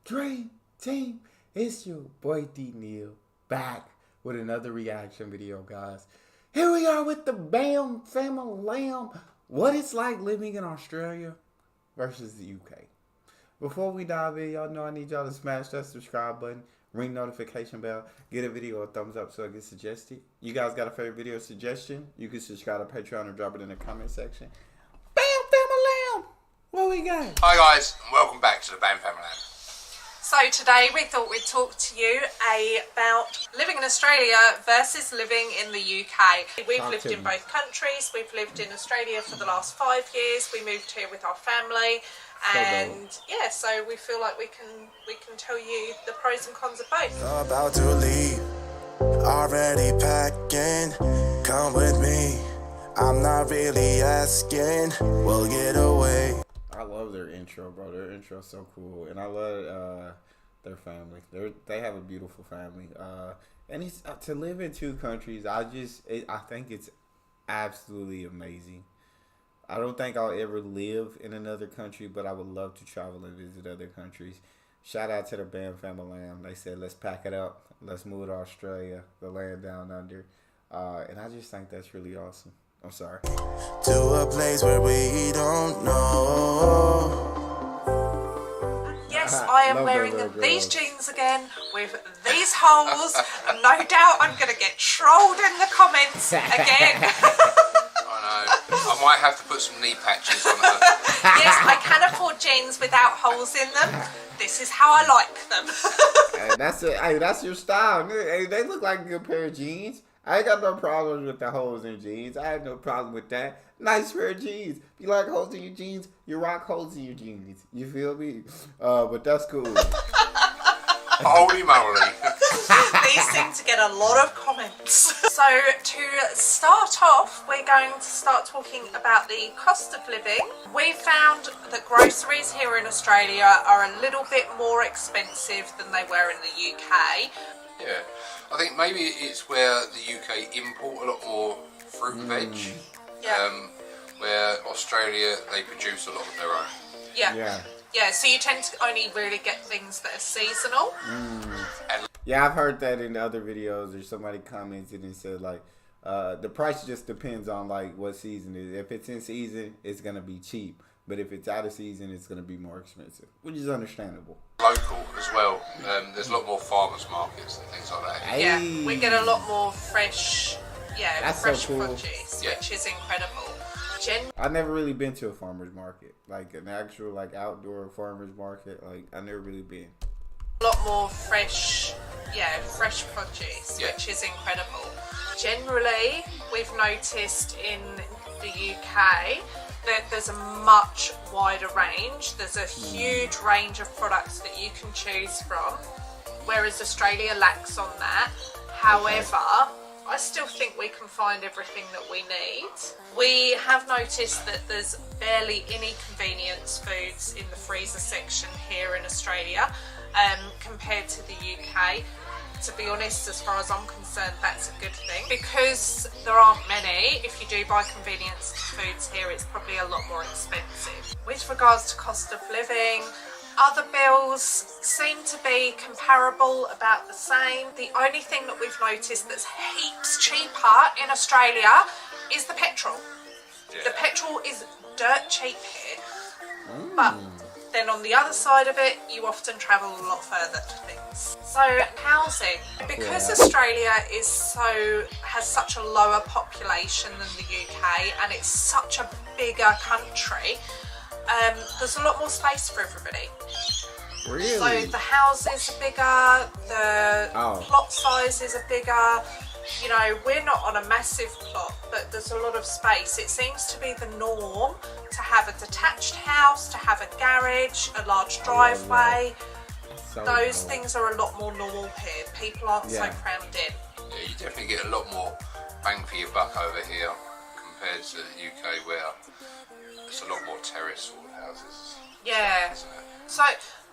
Dream Team, it's your boy D Neal back with another reaction video, guys. Here we are with the Bam Family. What it's like living in Australia versus the UK. Before we dive in, y'all know I need y'all to smash that subscribe button, ring notification bell, get a video a thumbs up so it gets suggested. You guys got a favorite video suggestion? You can subscribe to Patreon or drop it in the comment section. Bam Family, what we got? Hi guys, and welcome back to the Bam Family. So today we thought we'd talk to you about living in Australia versus living in the UK. We've lived in both countries. We've lived in Australia for the last 5 years. We moved here with our family, and yeah, so we feel like we can tell you the pros and cons of both. About to leave, already packing. Come with me. I'm not really asking. We'll get away. I love their intro, bro. Their intro's so cool, and I love their family. They have a beautiful family, and it's to live in two countries. I think it's absolutely amazing. I don't think I'll ever live in another country, but I would love to travel and visit other countries. Shout out to the Bam Family. They said, let's pack it up. Let's move to Australia, the land down under, and I just think that's really awesome. I'm sorry. To a place where we don't know. Yes, I am wearing these jeans again with these holes. No doubt I'm going to get trolled in the comments again. I know. I might have to put some knee patches on her. Yes, I can afford jeans without holes in them. This is how I like them. Hey, that's your style. Hey, they look like a good pair of jeans. I ain't got no problems with the holes in jeans. I have no problem with that. Nice pair of jeans. If you like holes in your jeans, you rock holes in your jeans. You feel me? But that's cool. Holy moly. These seem to get a lot of comments. So to start off, we're going to start talking about the cost of living. We found that groceries here in Australia are a little bit more expensive than they were in the UK. Yeah, I think maybe it's where the UK import a lot more fruit and veg. Yeah. Where Australia, they produce a lot of their own. Yeah, so you tend to only really get things that are seasonal. Yeah, I've heard that in other videos, or somebody commented and said like, the price just depends on like what season it is. If it's in season, it's gonna be cheap, but if it's out of season, it's gonna be more expensive, which is understandable. Local as well. There's a lot more farmers markets and things like that. Hey. Yeah, we get a lot more fresh, fresh so cool. produce, which is incredible. I've never really been to a farmer's market, like an actual like outdoor farmer's market. Like I've never really been. A lot more fresh produce, which is incredible. Generally, we've noticed in the UK that there's a much wider range. There's a huge range of products that you can choose from, whereas Australia lacks on that. However, I still think we can find everything that we need. We have noticed that there's barely any convenience foods in the freezer section here in Australia compared to the UK. To be honest, as far as I'm concerned, that's a good thing. Because there aren't many, if you do buy convenience foods here, it's probably a lot more expensive. With regards to cost of living, other bills seem to be comparable, about the same. The only thing that we've noticed that's heaps cheaper in Australia is the petrol. Yeah. The petrol is dirt cheap here. But then on the other side of it, you often travel a lot further to things. So housing, because Australia has such a lower population than the UK, and it's such a bigger country, there's a lot more space for everybody. Really? So the houses are bigger, the plot sizes are bigger. You know, we're not on a massive plot, but there's a lot of space. It seems to be the norm to have a detached house, to have a garage, a large driveway. Those things are a lot more normal here. People aren't so crammed in. Yeah, you definitely get a lot more bang for your buck over here compared to the UK, where it's a lot more terrace sort of houses. Yeah. So,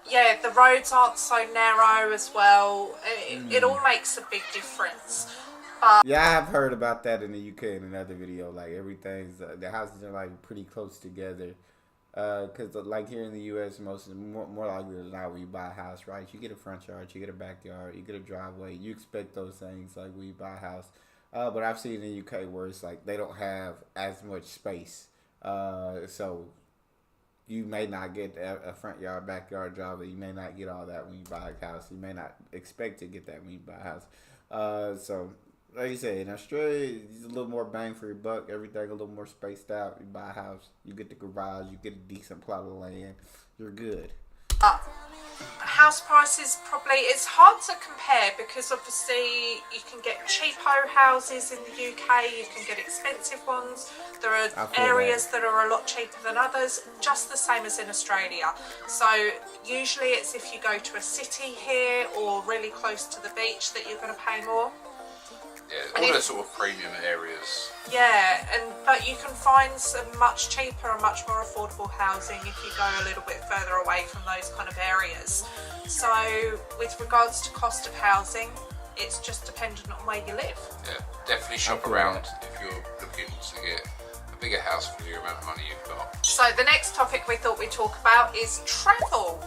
yeah, the roads aren't so narrow as well. It all makes a big difference. Yeah, I have heard about that in the UK in another video. Like everything's the houses are like pretty close together, Because like here in the U.S., more likely than not, when you buy a house, right? You get a front yard, you get a backyard, you get a driveway. You expect those things like when you buy a house. But I've seen in the UK where it's like they don't have as much space. So you may not get a front yard, backyard, driveway. You may not get all that when you buy a house. You may not expect to get that when you buy a house. So like you said, in Australia, it's a little more bang for your buck. Everything a little more spaced out. You buy a house, you get the garage, you get a decent plot of land. You're good. House prices probably, it's hard to compare because obviously you can get cheapo houses in the UK, you can get expensive ones. There are areas that are a lot cheaper than others, just the same as in Australia. So usually it's if you go to a city here or really close to the beach that you're going to pay more. Yeah, all the sort of premium areas. Yeah, but you can find some much cheaper and much more affordable housing if you go a little bit further away from those kind of areas. So with regards to cost of housing, it's just dependent on where you live. Yeah, definitely shop around if you're looking to get a bigger house for the amount of money you've got. So the next topic we thought we'd talk about is travel.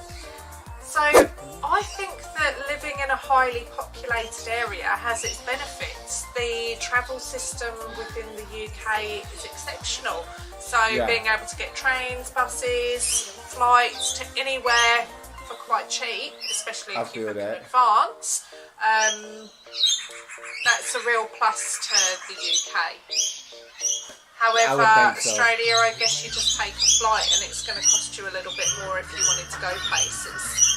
So I think that living in a highly populated area has its benefits. The travel system within the UK is exceptional. So being able to get trains, buses, flights to anywhere for quite cheap, especially if you book in advance, that's a real plus to the UK. However, Australia, I guess you just take a flight and it's going to cost you a little bit more if you wanted to go places.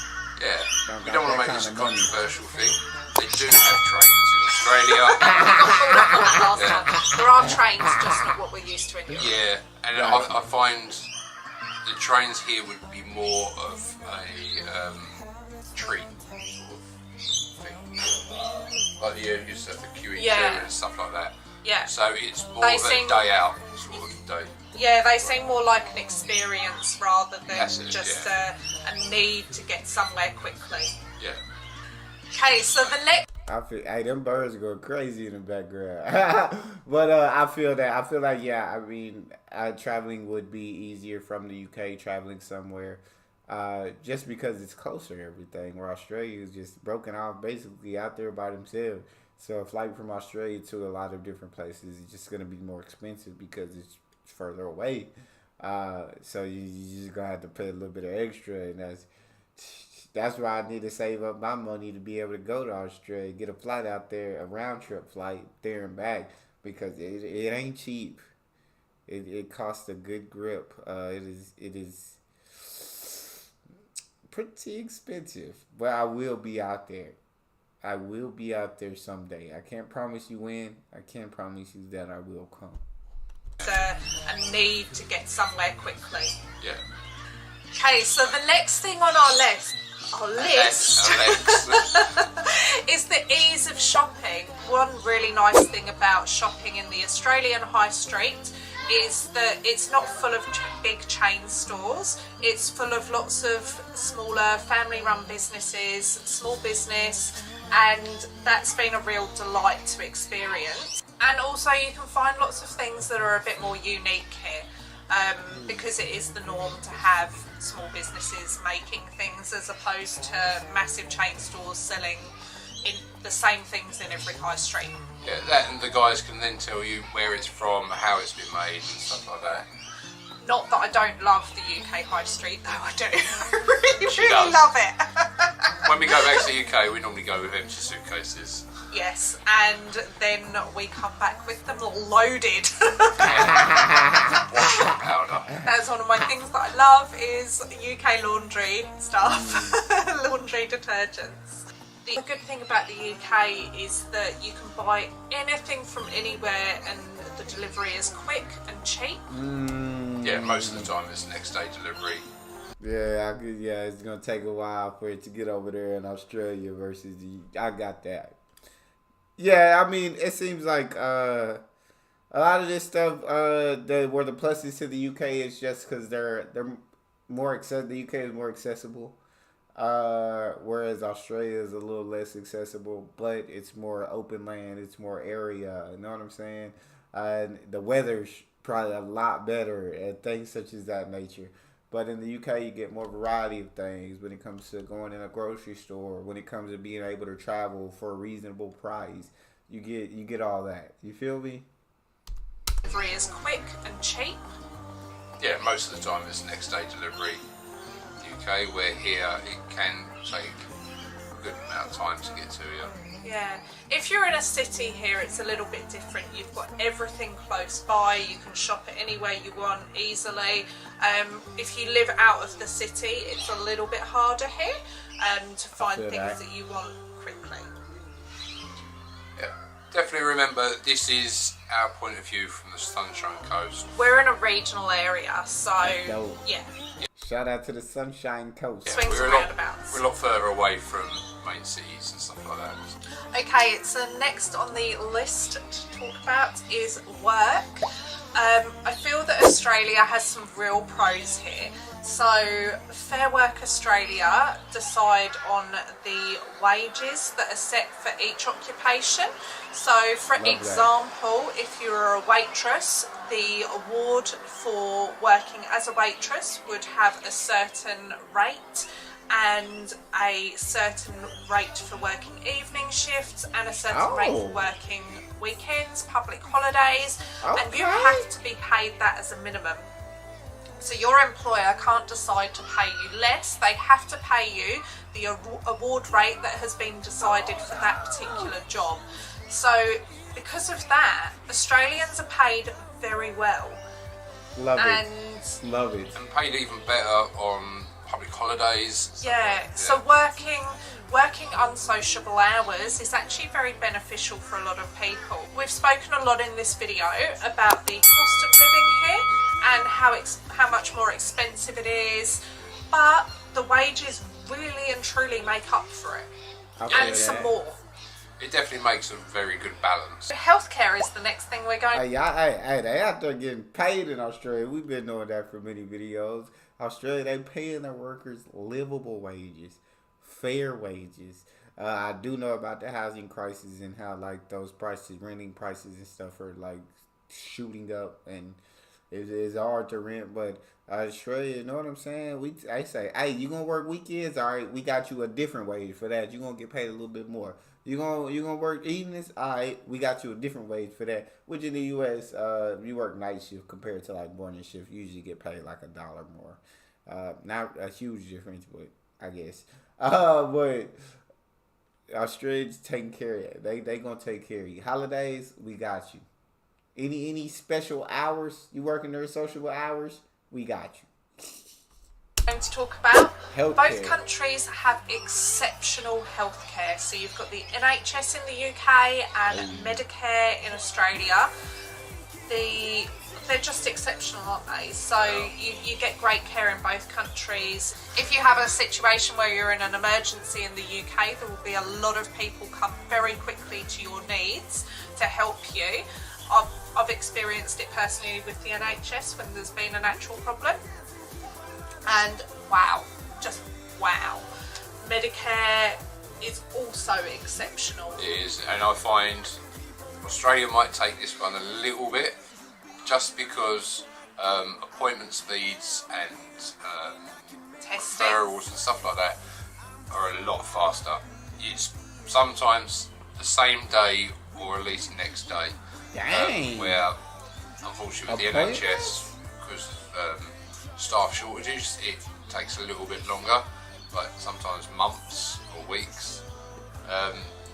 Yeah, we don't want to make this a controversial thing. They do have trains in Australia. There are trains, just not what we're used to in Europe. Yeah, and I find the trains here would be more of a treat sort of thing. Like you used to have the queuing queue and stuff like that. Yeah. So it's more of a day out sort of day. Yeah, they seem more like an experience rather than just a need to get somewhere quickly. Yeah. Okay, so the next... I feel, hey, them birds go crazy in the background. But I feel like, yeah, I mean, traveling would be easier from the UK, traveling somewhere, just because it's closer and everything, where Australia is just broken off, basically out there by themselves. So a flight from Australia to a lot of different places is just going to be more expensive because it's further away. So you just going to have to pay a little bit of extra, and that's why I need to save up my money to be able to go to Australia, get a flight out there, a round trip flight there and back, because it ain't cheap. It costs a good grip. It is pretty expensive, but I will be out there. I will be out there someday. I can't promise you when. I can't promise you that I will come. A need to get somewhere quickly. Yeah. Okay, so the next thing on our list is the ease of shopping. One really nice thing about shopping in the Australian high street is that it's not full of big chain stores. It's full of lots of smaller family-run businesses, small business, and that's been a real delight to experience. And also you can find lots of things that are a bit more unique here, because it is the norm to have small businesses making things as opposed to massive chain stores selling in the same things in every high street. Yeah, that, and the guys can then tell you where it's from, how it's been made and stuff like that. Not that I don't love the UK high street, though. I do. I really love it. When we go back to the UK, we normally go with empty suitcases. Yes, and then we come back with them all loaded. Washing powder. That's one of my things that I love is UK laundry stuff, laundry detergents. The good thing about the UK is that you can buy anything from anywhere and the delivery is quick and cheap. Yeah, most of the time it's next day delivery. Yeah, it's gonna take a while for it to get over there in Australia versus I got that. Yeah, I mean, it seems like a lot of this stuff, where the pluses to the UK is just because they're more the UK is more accessible, whereas Australia is a little less accessible, but it's more open land, it's more area. You know what I'm saying? The weather's probably a lot better and things such as that nature. But in the UK, you get more variety of things when it comes to going in a grocery store, when it comes to being able to travel for a reasonable price. You get all that. You feel me? Delivery is quick and cheap. Yeah, most of the time it's next day delivery. UK, where here it can take a good amount of time to get to you. Yeah, if you're in a city here, it's a little bit different. You've got everything close by. You can shop it anywhere you want easily. If you live out of the city, it's a little bit harder here to find things that you want quickly. Yeah, definitely remember this is our point of view from the Sunshine Coast. We're in a regional area, so yeah. Shout out to the Sunshine Coast. Swings and roundabouts. We're a lot further away from main cities and stuff like that. Okay, so next on the list to talk about is work. I feel that Australia has some real pros here. So Fair Work Australia decide on the wages that are set for each occupation. So for example, if you're a waitress, the award for working as a waitress would have a certain rate, and a certain rate for working evening shifts, and a certain rate for working weekends, public holidays, and you have to be paid that as a minimum. So your employer can't decide to pay you less, they have to pay you the award rate that has been decided for that particular job. So because of that, Australians are paid very well. Love it. And paid even better on public holidays. Yeah, so working unsociable hours is actually very beneficial for a lot of people. We've spoken a lot in this video about the cost of living here and how much more expensive it is, but the wages really and truly make up for it, and some more. It definitely makes a very good balance. Healthcare is the next thing we're going. Hey, they out there getting paid in Australia. We've been knowing that for many videos. Australia, they paying their workers livable wages, fair wages. I do know about the housing crisis and how like those prices, renting prices and stuff are like shooting up, and it's hard to rent. But Australia, you know what I'm saying? I say, hey, you gonna work weekends? All right, we got you a different wage for that. You gonna get paid a little bit more. You gonna work evenings? All right, we got you a different wage for that. Which in the U.S., you work night shift compared to like morning shift, you usually get paid like $1 more. Not a huge difference, but I guess. But Australia's taking care of it. They gonna take care of you. Holidays, we got you. Any special hours you working their social hours, we got you. Going to talk about Healthcare. Both countries have exceptional healthcare. So you've got the NHS in the UK and Medicare in Australia. They're just exceptional, aren't they? So you get great care in both countries. If you have a situation where you're in an emergency in the UK, there will be a lot of people come very quickly to your needs to help you. I've experienced it personally with the NHS when there's been an actual problem. And wow, just wow. Medicare is also exceptional. It is, and I find Australia might take this one a little bit, just because appointment speeds and Testing. referrals and stuff like that are a lot faster. It's sometimes the same day or at least next day. Dang. Where unfortunately with the NHS, because staff shortages, it takes a little bit longer, but sometimes months or weeks.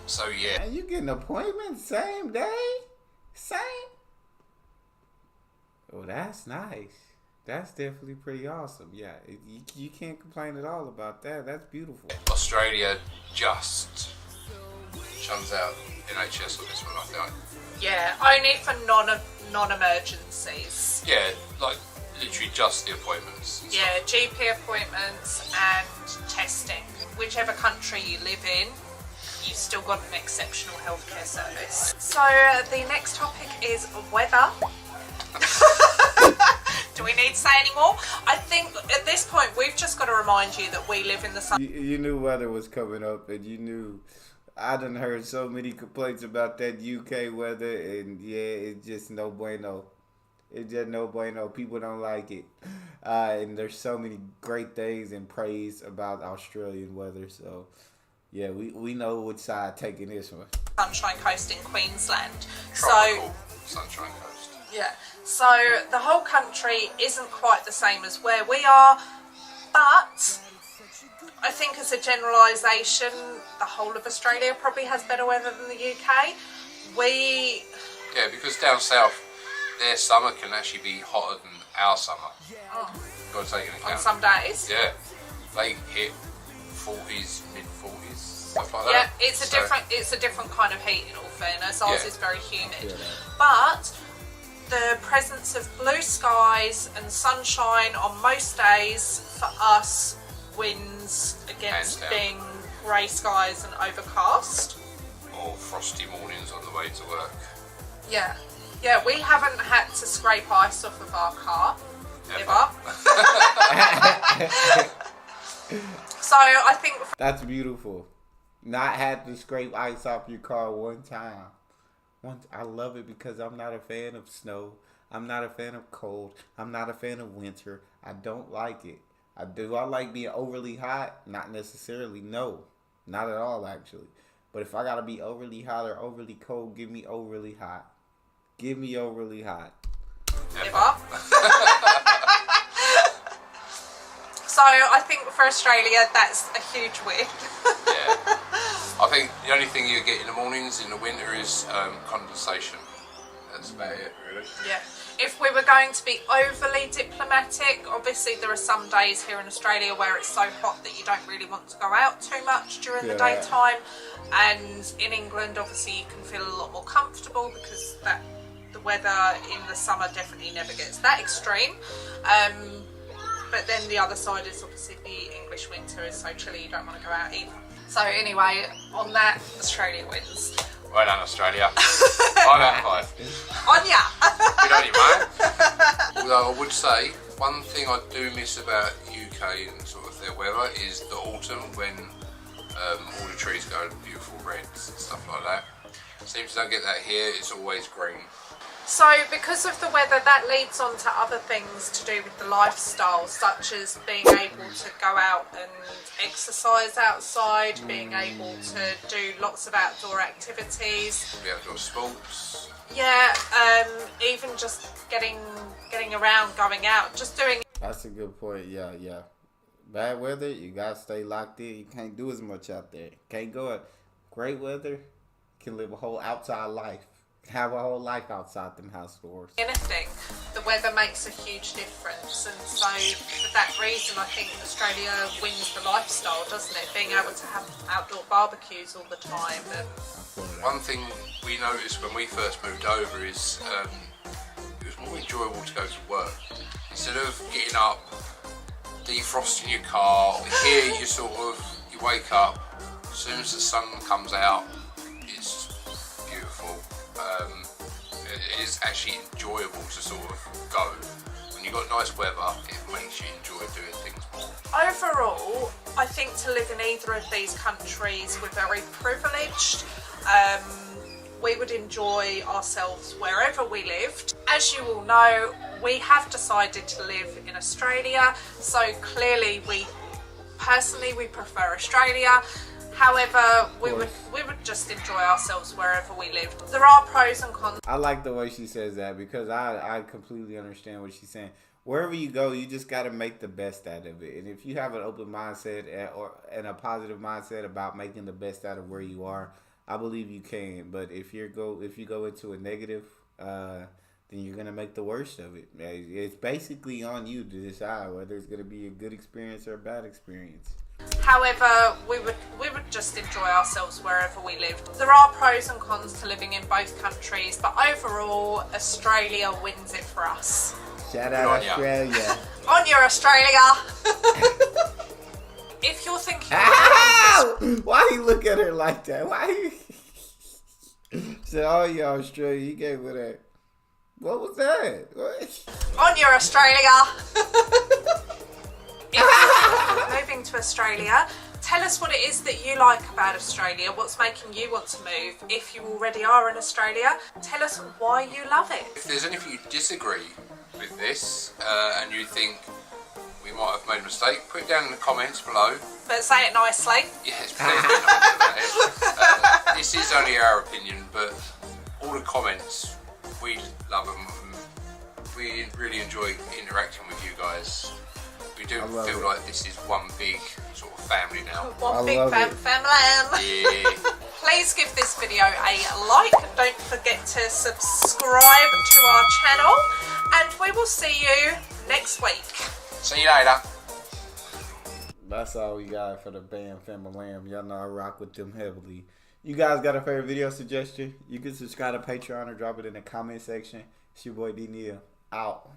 So yeah. And you getting appointments same day? Same? Oh, that's nice. That's definitely pretty awesome. Yeah, you can't complain at all about that. That's beautiful. Australia just shuns out NHS on this one, I think. Yeah, only for non-emergencies. Yeah, like literally just the appointments. Yeah, GP appointments and testing. Whichever country you live in, you've still got an exceptional healthcare service. So the next topic is weather. Do we need to say any more? I think at this point we've just got to remind you that we live in the sun. You knew weather was coming up, and you knew. I done heard so many complaints about that UK weather, and yeah, it's just no bueno. It's just no bueno. People don't like it. And there's so many great things and praise about Australian weather. So, yeah, we know which side taking this one. Sunshine Coast in Queensland. Tropical Sunshine Coast. Yeah. So the whole country isn't quite the same as where we are, but I think as a generalisation, the whole of Australia probably has better weather than the UK. Yeah, because down south, their summer can actually be hotter than our summer. Got to take it into account. On some days. Yeah, they hit 40s, mid-40s, stuff like Yeah, that. it's a different kind of heat in all fairness. Ours is very humid. Yeah. But the presence of blue skies and sunshine on most days for us wins against Hands down. being grey skies and overcast. Or frosty mornings on the way to work. Yeah. Yeah, we haven't had to scrape ice off of our car. Ever. So I think That's beautiful. Not had to scrape ice off your car one time. I love it because I'm not a fan of snow. I'm not a fan of cold. I'm not a fan of winter. I don't like it. I like being overly hot? Not necessarily. No. Not at all, actually. But if I gotta be overly hot or overly cold, give me overly hot. Give me overly hot. ever. So I think for Australia that's a huge win. Yeah. I think the only thing you get in the mornings in the winter is condensation. That's about it, really. Yeah. If we were going to be overly diplomatic, obviously there are some days here in Australia where it's so hot that you don't really want to go out too much during the Yeah. daytime. And in England, obviously you can feel a lot more comfortable because the weather in the summer definitely never gets that extreme. But then the other side is obviously the English winter is so chilly you don't want to go out either. So anyway, on that, Australia wins. Well done, Australia. 5 out of 5. On ya! Good on you, mate. Although I would say, one thing I do miss about UK and sort of their weather is the autumn when all the trees go beautiful reds and stuff like that. Seems to don't get that here, it's always green. So because of the weather, that leads on to other things to do with the lifestyle, such as being able to go out and exercise outside, being able to do lots of outdoor activities. The outdoor sports. Yeah, even just getting around, going out, just doing. That's a good point. Yeah. Bad weather, you gotta stay locked in. You can't do as much out there. Can't go out. Great weather, you can live a whole outside life. Have a whole life outside them house doors. Anything, the weather makes a huge difference, and so for that reason I think Australia wins the lifestyle, doesn't it? Being able to have outdoor barbecues all the time. And One thing we noticed when we first moved over is it was more enjoyable to go to work. Instead of getting up, defrosting your car, here you wake up, as soon as the sun comes out, it's beautiful. It is actually enjoyable to sort of go. When you've got nice weather, it makes you enjoy doing things more. overall, I think to live in either of these countries, we're very privileged. We would enjoy ourselves wherever we lived. As you all know, we have decided to live in Australia, so clearly we prefer Australia. However, we would just enjoy ourselves wherever we lived. There are pros and cons. I like the way she says that because I completely understand what she's saying. Wherever you go, you just got to make the best out of it. And if you have an open mindset and a positive mindset about making the best out of where you are, I believe you can. But if you go into a negative, then you're gonna make the worst of it. It's basically on you to decide whether it's gonna be a good experience or a bad experience. However, we would just enjoy ourselves wherever we lived. There are pros and cons to living in both countries, but overall, Australia wins it for us. Shout out on ya. Australia. On your Australia! If you're thinking... Ow! Why you look at her like that? Why you... Said, oh, yeah, Australia, you gave her that. What was that? What? On your Australia! If you're moving moving to Australia. Tell us what it is that you like about Australia, what's making you want to move. If you already are in Australia, tell us why you love it. If there's anything you disagree with this and you think we might have made a mistake, put it down in the comments below. But say it nicely. Yes, please be nice about it. This is only our opinion, but all the comments, we love them. We really enjoy interacting with you guys. We do feel like this is one big sort of family now. One big family. Yeah. Please give this video a like. Don't forget to subscribe to our channel. And we will see you next week. See you later. That's all we got for the Bam Family. Y'all know I rock with them heavily. You guys got a favorite video suggestion? You can subscribe to Patreon or drop it in the comment section. It's your boy D Neal. Out.